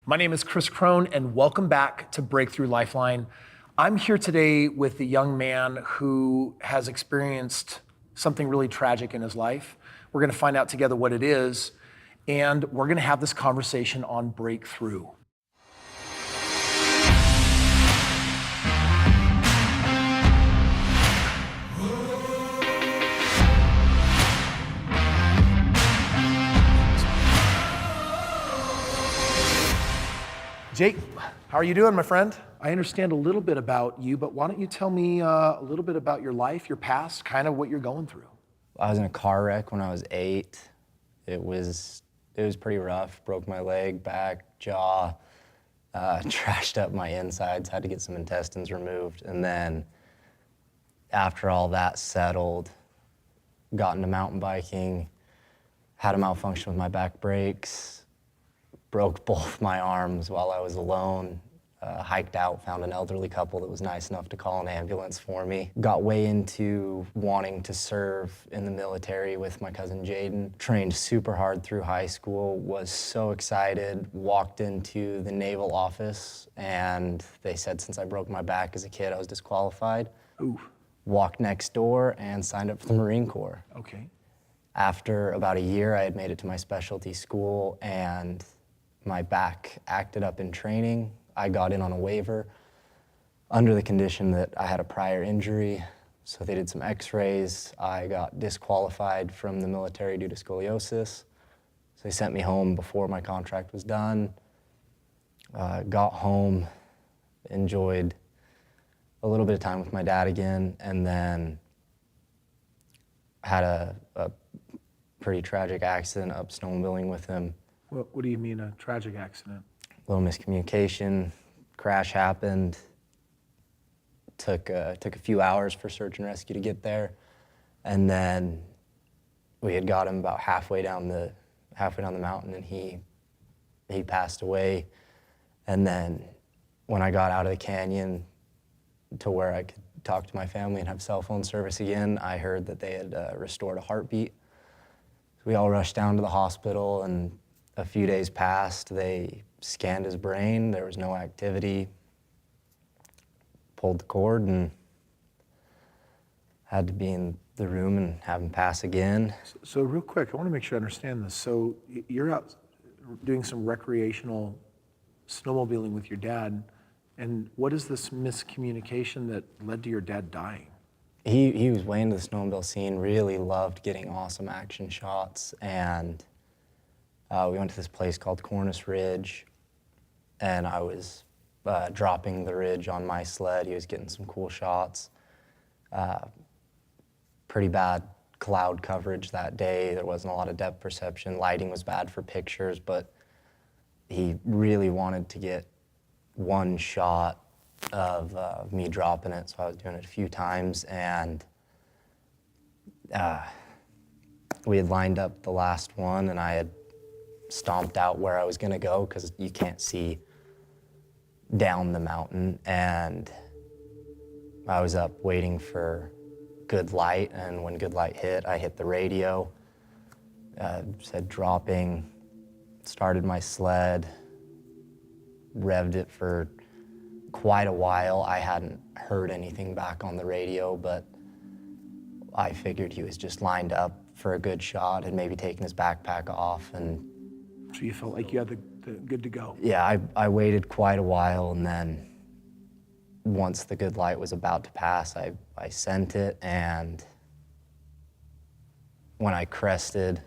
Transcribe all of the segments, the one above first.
My name is Kris Krohn, and welcome back to Breakthrough Lifeline. I'm here today with a young man who has experienced something really tragic in his life. We're going to find out together what it is, and we're going to have this conversation on breakthrough. Jake, how are you doing, my friend? I understand a little bit about you, but why don't you tell me a little bit about your life, your past, kind of what you're going through? I was in a car wreck when I was 8. It was pretty rough. Broke my leg, back, jaw, trashed up my insides, had to get some intestines removed. And then after all that settled, got into mountain biking, had a malfunction with my back brakes, broke both my arms while I was alone, hiked out, found an elderly couple that was nice enough to call an ambulance for me. Got way into wanting to serve in the military with my cousin Jaden. Trained super hard through high school, was so excited, walked into the naval office, and they said since I broke my back as a kid, I was disqualified. Ooh. Walked next door and signed up for the Marine Corps. Okay. After about a year, I had made it to my specialty school, and my back acted up in training. I got in on a waiver under the condition that I had a prior injury. So they did some x-rays. I got disqualified from the military due to scoliosis. So they sent me home before my contract was done. Got home, enjoyed a little bit of time with my dad again, and then had a pretty tragic accident up snowmobiling with him. What do you mean, a tragic accident? A little miscommunication, crash happened. Took a few hours for search and rescue to get there, and then we had got him about halfway down the mountain, and he passed away. And then when I got out of the canyon to where I could talk to my family and have cell phone service again, I heard that they had restored a heartbeat. So we all rushed down to the hospital, and a few days passed. They scanned his brain. There was no activity. Pulled the cord and had to be in the room and have him pass again. So real quick, I want to make sure I understand this. So you're out doing some recreational snowmobiling with your dad, and what is this miscommunication that led to your dad dying? He was way into the snowmobile scene, really loved getting awesome action shots, and we went to this place called Krohn Ridge, and I was dropping the ridge on my sled. He was getting some cool shots. Pretty bad cloud coverage that day. There wasn't a lot of depth perception. Lighting was bad for pictures, but he really wanted to get one shot of me dropping it, so I was doing it a few times, and we had lined up the last one, and I had stomped out where I was gonna go because you can't see down the mountain, and I was up waiting for good light, and when good light hit, I hit the radio, said dropping, started my sled, revved it for quite a while. I hadn't heard anything back on the radio, but I figured he was just lined up for a good shot, had maybe taken his backpack off, and So you felt like you had the good to go? yeah, I waited quite a while, and then once the good light was about to pass, I sent it, and when I crested,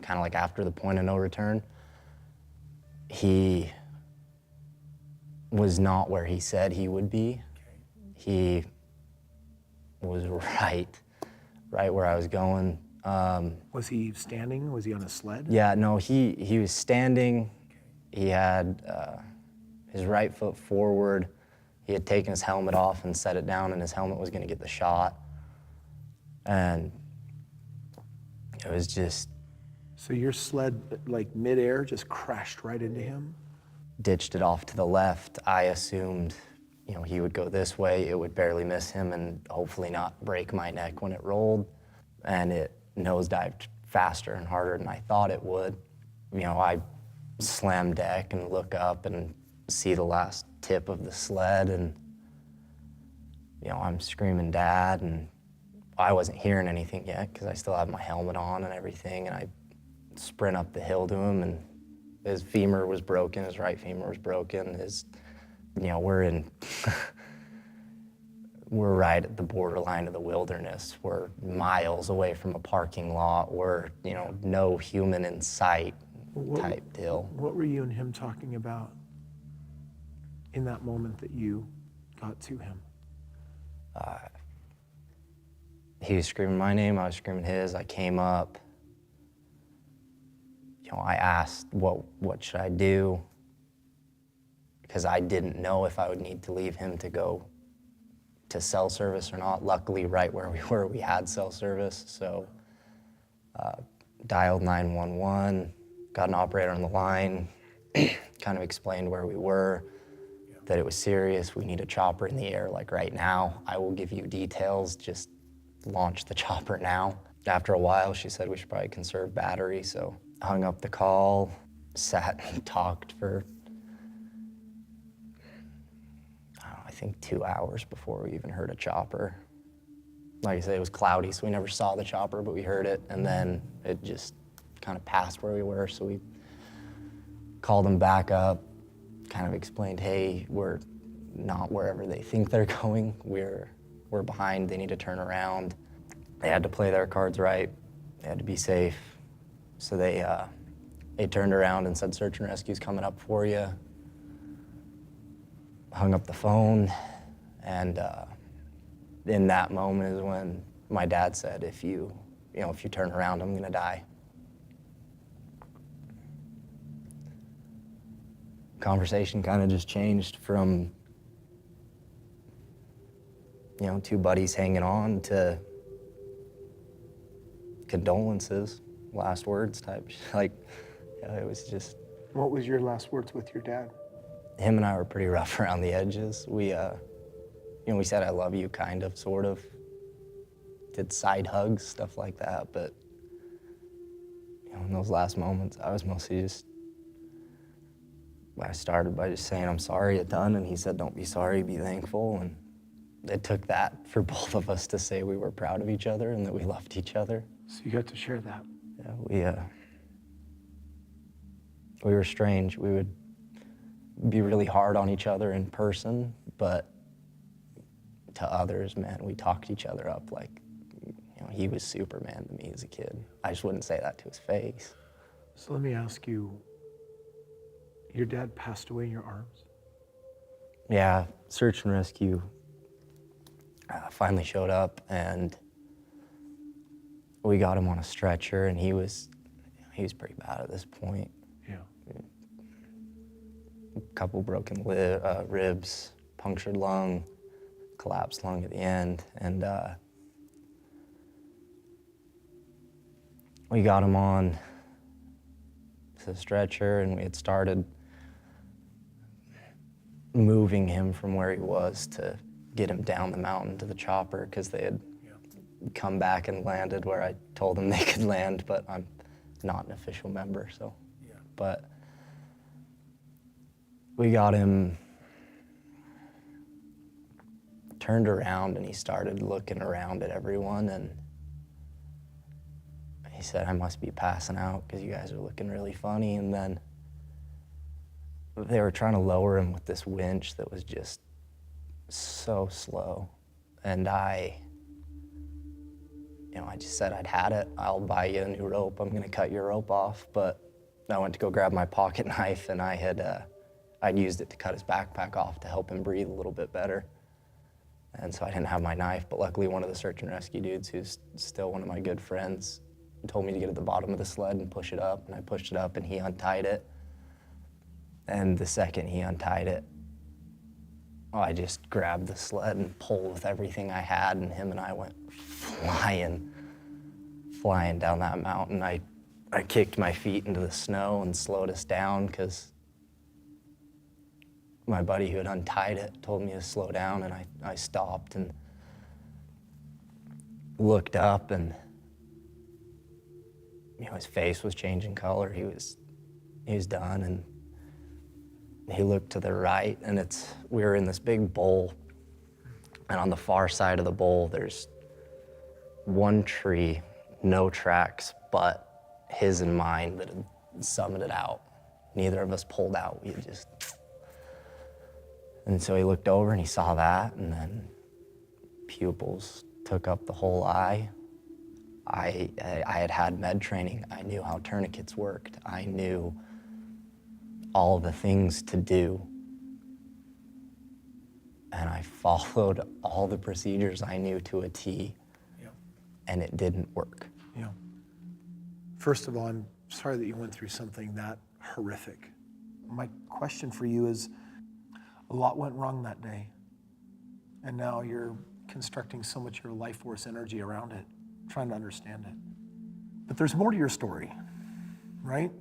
kind of like after the point of no return, he was not where he said he would be. He was right where I was going. Was he standing? Was he on a sled? Yeah, no, he was standing. He had his right foot forward. He had taken his helmet off and set it down, and his helmet was gonna get the shot. And it was just... So your sled, like midair, just crashed right into him? Ditched it off to the left. I assumed, he would go this way, it would barely miss him and hopefully not break my neck when it rolled. And it nosedived faster and harder than I thought it would. I slam deck and look up and see the last tip of the sled, and I'm screaming Dad, and I wasn't hearing anything yet because I still had my helmet on and everything, and I sprint up the hill to him, and his femur was broken, his right femur was broken, we're right at the borderline of the wilderness. We're miles away from a parking lot. We're, no human in sight type deal. What were you and him talking about in that moment that you got to him? He was screaming my name, I was screaming his. I came up. I asked, what should I do? Because I didn't know if I would need to leave him to go to cell service or not. Luckily, right where we were, we had cell service. So dialed 911, got an operator on the line, kind of explained where we were, that it was serious. We need a chopper in the air like right now. I will give you details, just launch the chopper now. After a while, she said we should probably conserve battery, so I hung up the call, sat and talked for, I think 2 hours before we even heard a chopper. Like I said, it was cloudy, so we never saw the chopper, but we heard it, and then it just kind of passed where we were, so we called them back up, kind of explained, hey, we're not wherever they think they're going. We're behind, they need to turn around. They had to play their cards right. They had to be safe. So they turned around and said, search and rescue's coming up for you. Hung up the phone, and in that moment is when my dad said, if you turn around, I'm gonna die. Conversation kind of just changed from, two buddies hanging on to condolences, last words type. It was just. What was your last words with your dad? Him and I were pretty rough around the edges. We said I love you, kind of, sort of. Did side hugs, stuff like that, but in those last moments, I was mostly I started by just saying, I'm sorry, it's done, and he said, don't be sorry, be thankful, and it took that for both of us to say we were proud of each other and that we loved each other. So you got to share that. Yeah, we were strange. We would be really hard on each other in person, but to others, man, we talked each other up like, he was Superman to me as a kid. I just wouldn't say that to his face. So let me ask you, your dad passed away in your arms? Yeah, search and rescue finally showed up, and we got him on a stretcher, and he was pretty bad at this point. Yeah. A couple broken ribs, punctured lung, collapsed lung at the end, and we got him on the stretcher, and we had started moving him from where he was to get him down the mountain to the chopper, because they had come back and landed where I told them they could land, but I'm not an official member, so. Yeah. But we got him turned around, and he started looking around at everyone, and he said, I must be passing out because you guys are looking really funny. And then they were trying to lower him with this winch that was just so slow. And I just said I'd had it. I'll buy you a new rope. I'm gonna cut your rope off. But I went to go grab my pocket knife, and I'd used it to cut his backpack off to help him breathe a little bit better. And so I didn't have my knife, but luckily one of the search and rescue dudes, who's still one of my good friends, told me to get at the bottom of the sled and push it up, and I pushed it up, and he untied it. And the second he untied it, I just grabbed the sled and pulled with everything I had, and him and I went flying down that mountain. I kicked my feet into the snow and slowed us down, because my buddy who had untied it told me to slow down, and I stopped and looked up, and his face was changing color. He he was done, and he looked to the right, and we were in this big bowl, and on the far side of the bowl, there's one tree, no tracks, but his and mine that had summited out. Neither of us pulled out. And so he looked over and he saw that, and then pupils took up the whole eye. I had med training. I knew how tourniquets worked. I knew all the things to do. And I followed all the procedures I knew to a T, and it didn't work. Yeah. First of all, I'm sorry that you went through something that horrific. My question for you is, a lot went wrong that day, and now you're constructing so much of your life force energy around it, trying to understand it. But there's more to your story, right?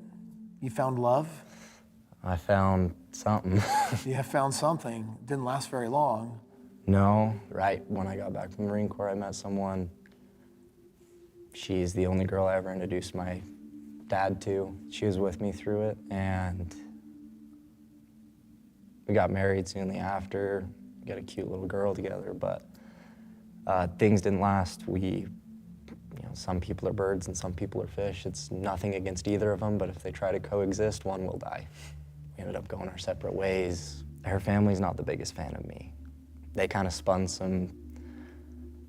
You found love. I found something. You have found something. Didn't last very long. No, right when I got back from the Marine Corps, I met someone. She's the only girl I ever introduced my dad to. She was with me through it, and we got married soon after. We got a cute little girl together, but things didn't last. Some people are birds and some people are fish. It's nothing against either of them, but if they try to coexist, one will die. We ended up going our separate ways. Her family's not the biggest fan of me. They kind of spun some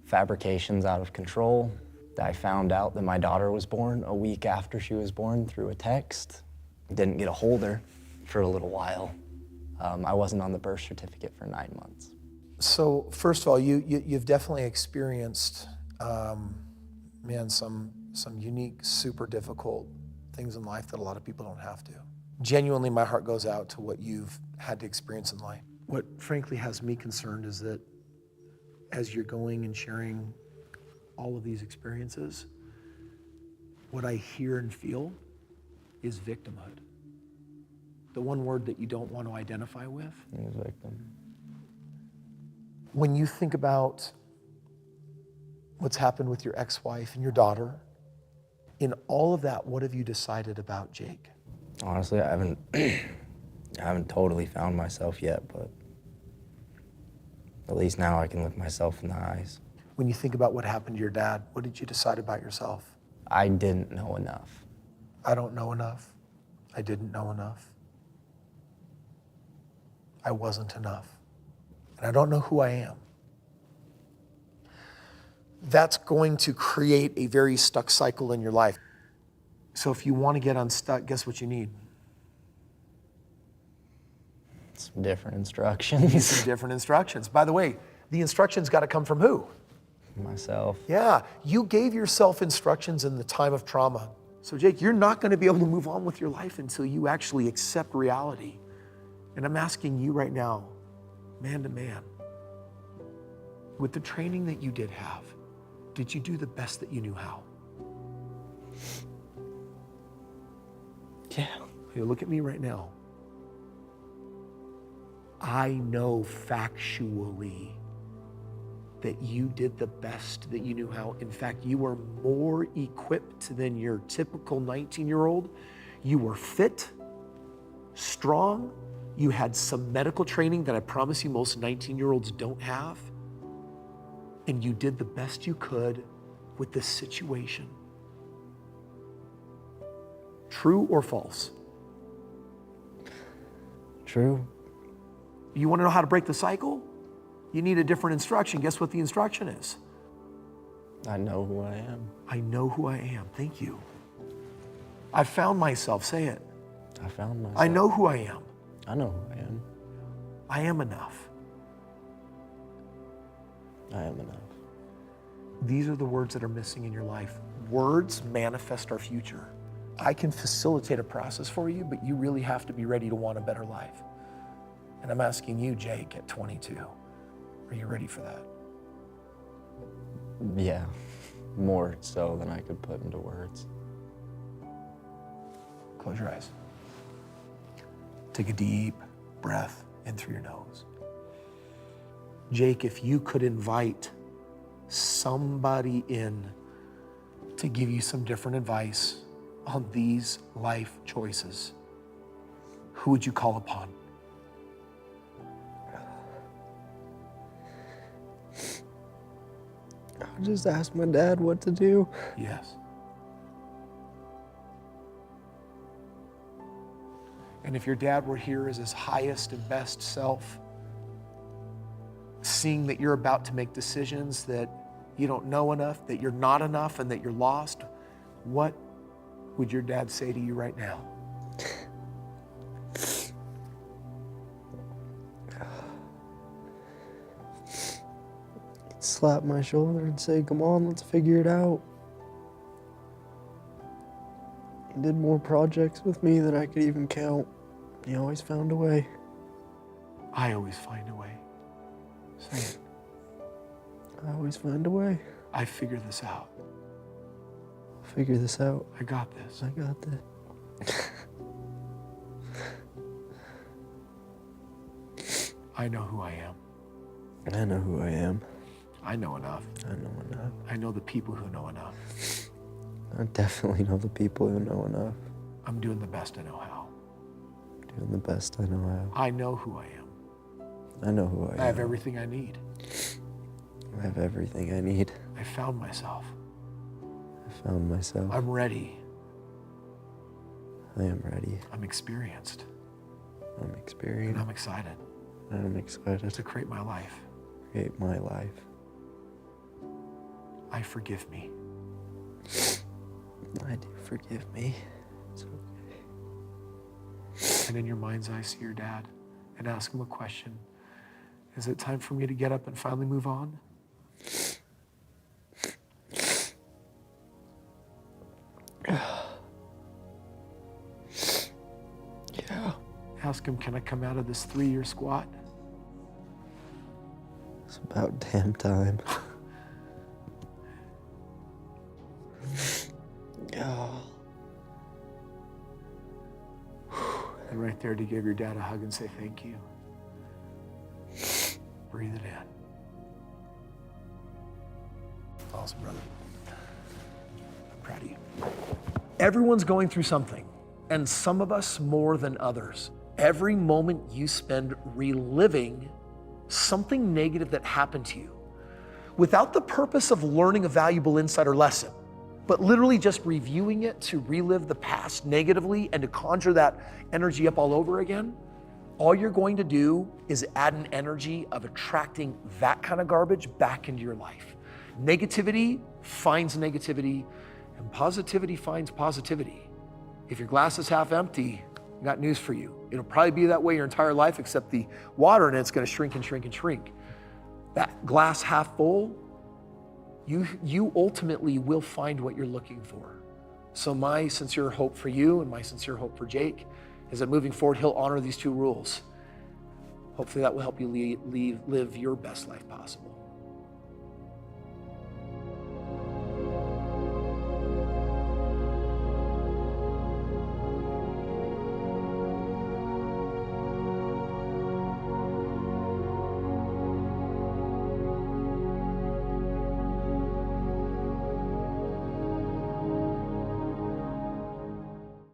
fabrications out of control. I found out that my daughter was born a week after she was born through a text. Didn't get a hold of her for a little while. I wasn't on the birth certificate for 9 months. So first of all, you've definitely experienced, some unique, super difficult things in life that a lot of people don't have to. Genuinely, my heart goes out to what you've had to experience in life. What frankly has me concerned is that as you're going and sharing all of these experiences, what I hear and feel is victimhood. The one word that you don't want to identify with. He was victim. When you think about what's happened with your ex-wife and your daughter, in all of that, what have you decided about Jake? Honestly, I haven't totally found myself yet, but at least now I can look myself in the eyes. When you think about what happened to your dad, what did you decide about yourself? I didn't know enough. I don't know enough. I didn't know enough. I wasn't enough. And I don't know who I am. That's going to create a very stuck cycle in your life. So if you want to get unstuck, guess what you need? Some different instructions. Some different instructions. By the way, the instructions got to come from who? Myself. Yeah, you gave yourself instructions in the time of trauma. So Jake, you're not going to be able to move on with your life until you actually accept reality. And I'm asking you right now, man to man, with the training that you did have, did you do the best that you knew how? Yeah. Hey, look at me right now. I know factually that you did the best that you knew how. In fact, you were more equipped than your typical 19-year-old. You were fit, strong. You had some medical training that I promise you most 19-year-olds don't have. And you did the best you could with this situation. True or false? True. You want to know how to break the cycle? You need a different instruction. Guess what the instruction is? I know who I am. I know who I am. Thank you. I found myself. Say it. I found myself. I know who I am. I know who I am. I am enough. I am enough. These are the words that are missing in your life. Words manifest our future. I can facilitate a process for you, but you really have to be ready to want a better life. And I'm asking you, Jake, at 22, are you ready for that? Yeah, more so than I could put into words. Close your eyes. Take a deep breath in through your nose. Jake, if you could invite somebody in to give you some different advice on these life choices, who would you call upon? I'll just ask my dad what to do. Yes. And if your dad were here as his highest and best self, seeing that you're about to make decisions that you don't know enough, that you're not enough, and that you're lost, what would your dad say to you right now? He'd slap my shoulder and say, "Come on, let's figure it out." He did more projects with me than I could even count. He always found a way. I always find a way. Say it. I always find a way. I figure this out. I'll figure this out. I got this. I got this. I know who I am. I know who I am. I know enough. I know enough. I know the people who know enough. I definitely know the people who know enough. I'm doing the best I know how. Doing the best I know how. I know who I am. I know who I am. I have everything I need. I have everything I need. I found myself. I found myself. I'm ready. I am ready. I'm experienced. I'm experienced. And I'm excited And I'm excited to create my life. create my life. I forgive me. I do forgive me. It's okay. And in your mind's eye, see your dad and ask him a question. Is it time for me to get up and finally move on? Yeah. Ask him, can I come out of this 3-year squat? It's about damn time. Oh. And right there to give your dad a hug and say thank you. Breathe it in. Awesome, brother. I'm proud of you. Everyone's going through something, and some of us more than others. Every moment you spend reliving something negative that happened to you without the purpose of learning a valuable insight or lesson, but literally just reviewing it to relive the past negatively and to conjure that energy up all over again, all you're going to do is add an energy of attracting that kind of garbage back into your life. Negativity finds negativity, and positivity finds positivity. If your glass is half empty, I got news for you. It'll probably be that way your entire life, except the water in it's gonna shrink and shrink and shrink. That glass half full, you ultimately will find what you're looking for. So my sincere hope for you and my sincere hope for Jake is that moving forward, he'll honor these 2 rules. Hopefully that will help you live your best life possible.